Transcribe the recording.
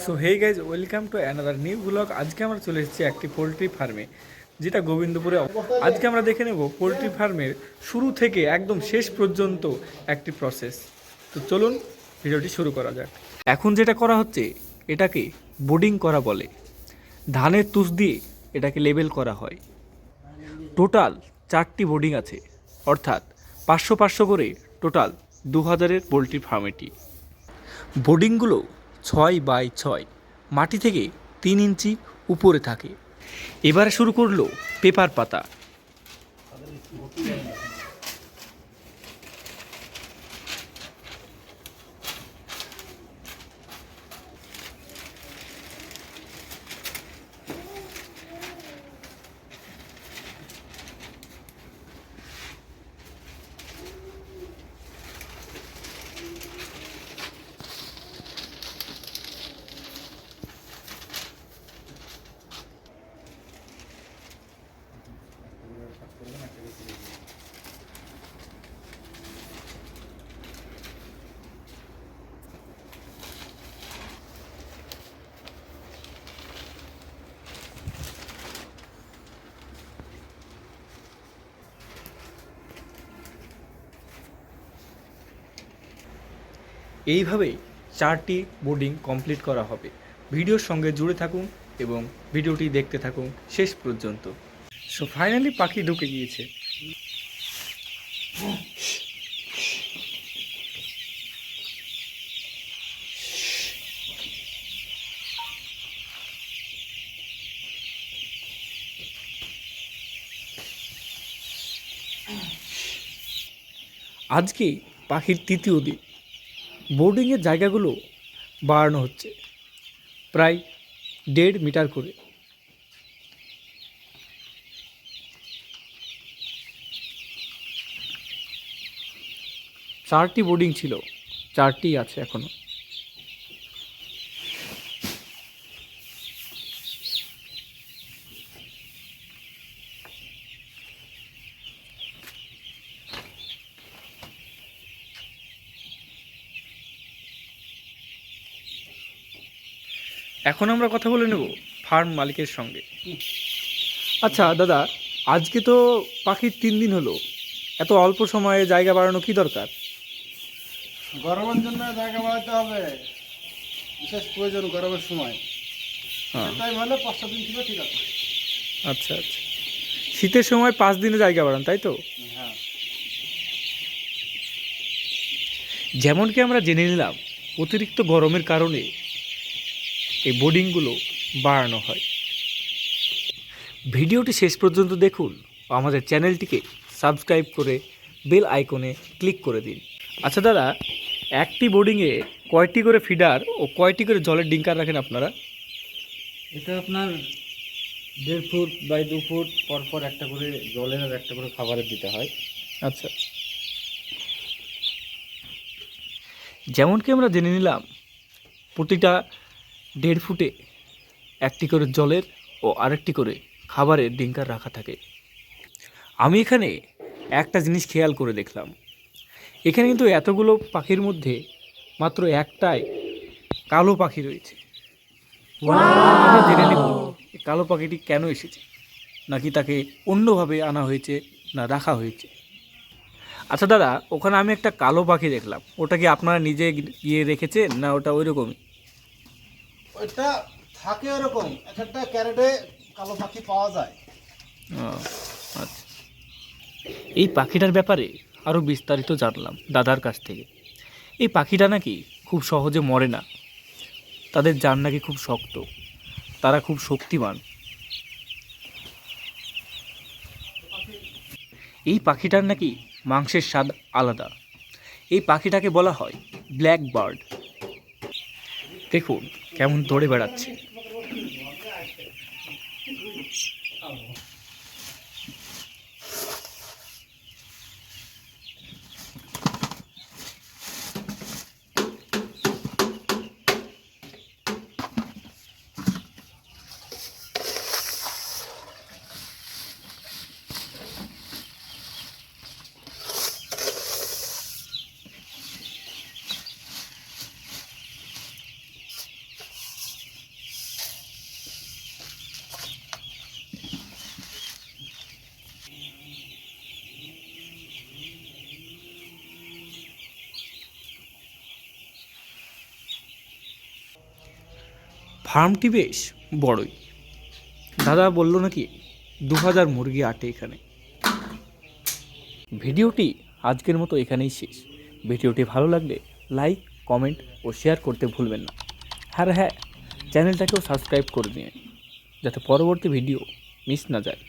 So hey guys, welcome to another new blog. আজকে আমরা চলে এসেছি একটি পোলট্রি ফার্মে, যেটা গোবিন্দপুরে। আজকে আমরা দেখে নেব পোলট্রি ফার্মের শুরু থেকে একদম শেষ পর্যন্ত একটি প্রসেস। তো চলুন ভিডিওটি শুরু করা যাক। এখন যেটা করা হচ্ছে এটাকে বোর্ডিং করা বলে। ধানের তুষ দিয়ে এটাকে লেবেল করা হয়। টোটাল 4টি বোর্ডিং আছে, অর্থাৎ 500 করে টোটাল 2000-এর পোলট্রি ফার্ম এটি। বোর্ডিংগুলো 6x6, মাটি থেকে 3 ইঞ্চি উপরে থাকে। এবারে শুরু করলো পেপার পাতা। এইভাবেই 4টি বোর্ডিং কমপ্লিট করা হবে। ভিডিওর সঙ্গে জুড়ে থাকুন এবং ভিডিওটি দেখতে থাকুন শেষ পর্যন্ত। সো ফাইনালি পাখি ঢুকে গিয়েছে। আজকে পাখির তৃতীয় দিন। বোর্ডিংয়ের জায়গাগুলো বাড়ানো হচ্ছে প্রায় 1.5 মিটার করে। চারটি বোর্ডিং ছিল, 4টি আছে এখনো। এখন আমরা কথা বলে নেব ফার্ম মালিকের সঙ্গে। আচ্ছা দাদা, আজকে তো পাখির 3 দিন হলো, এত অল্প সময়ে জায়গা বাড়ানো কি দরকার? গরমের জন্য জায়গা বাড়াতে হবে, বিশেষ প্রয়োজন গরমের সময়। হ্যাঁ, তাই হলে 5-7 দিন ছিল, ঠিক আছে। আচ্ছা আচ্ছা, শীতের সময় 5 দিনে জায়গা বাড়ান, তাই তো? হ্যাঁ, যেমন কি আমরা জেনে নিলাম, অতিরিক্ত গরমের কারণে এই বোর্ডিংগুলো বাড়ানো হয়। ভিডিওটি শেষ পর্যন্ত দেখুন, আমাদের চ্যানেলটিকে সাবস্ক্রাইব করে বেল আইকনে ক্লিক করে দিন। আচ্ছা দাদা, একটি বোর্ডিংয়ে কয়টি করে ফিডার ও কয়টি করে জলের ডিঙ্কার রাখেন আপনারা? এটা আপনার 1.5 ফুট বাই 2 ফুট পর পর একটা করে জলের আর একটা করে খাবারের দিতে হয়। আচ্ছা, যেমন কি আমরা জেনে নিলাম, প্রতিটা 1.5 ফুটে একটি করে জলের ও আরেকটি করে খাবারের ডিঙ্কার রাখা থাকে। আমি এখানে একটা জিনিস খেয়াল করে দেখলাম, এখানে কিন্তু এতগুলো পাখির মধ্যে মাত্র একটাই কালো পাখি রয়েছে। আমরা জেনে নেব এই কালো পাখিটি কেন এসেছে, নাকি তাকে অন্যভাবে আনা হয়েছে, না রাখা হয়েছে। আচ্ছা দাদা, ওখানে আমি একটা কালো পাখি দেখলাম, ওটা কি আপনারা নিজে গিয়ে রেখেছেন, না ওটা ওই রকমই? ওইটা থাকে ওরকম, একটা ক্যারেটে কালো পাখি পাওয়া যায়। ও, আচ্ছা। এই পাখিটার ব্যাপারে আরও বিস্তারিত জানলাম দাদার কাছ থেকে। এই পাখিটা নাকি খুব সহজে মরে না, তাদের জান নাকি খুব শক্ত, তারা খুব শক্তিমান। এই পাখিটার নাকি মাংসের স্বাদ আলাদা। এই পাখিটাকে বলা হয় ব্ল্যাক বার্ড। দেখুন কেমন দৌড়ে বেড়াচ্ছে। ফার্মটি বেশ বড়ই। দাদা বললো নাকি 2000 মুরগি আটে এখানে। ভিডিওটি আজকের মতো এখানেই শেষ। ভিডিওটি ভালো লাগলে লাইক, কমেন্ট ও শেয়ার করতে ভুলবেন না। হ্যাঁ, চ্যানেলটাকেও সাবস্ক্রাইব করে দিন যাতে পরবর্তী ভিডিও মিস না যায়।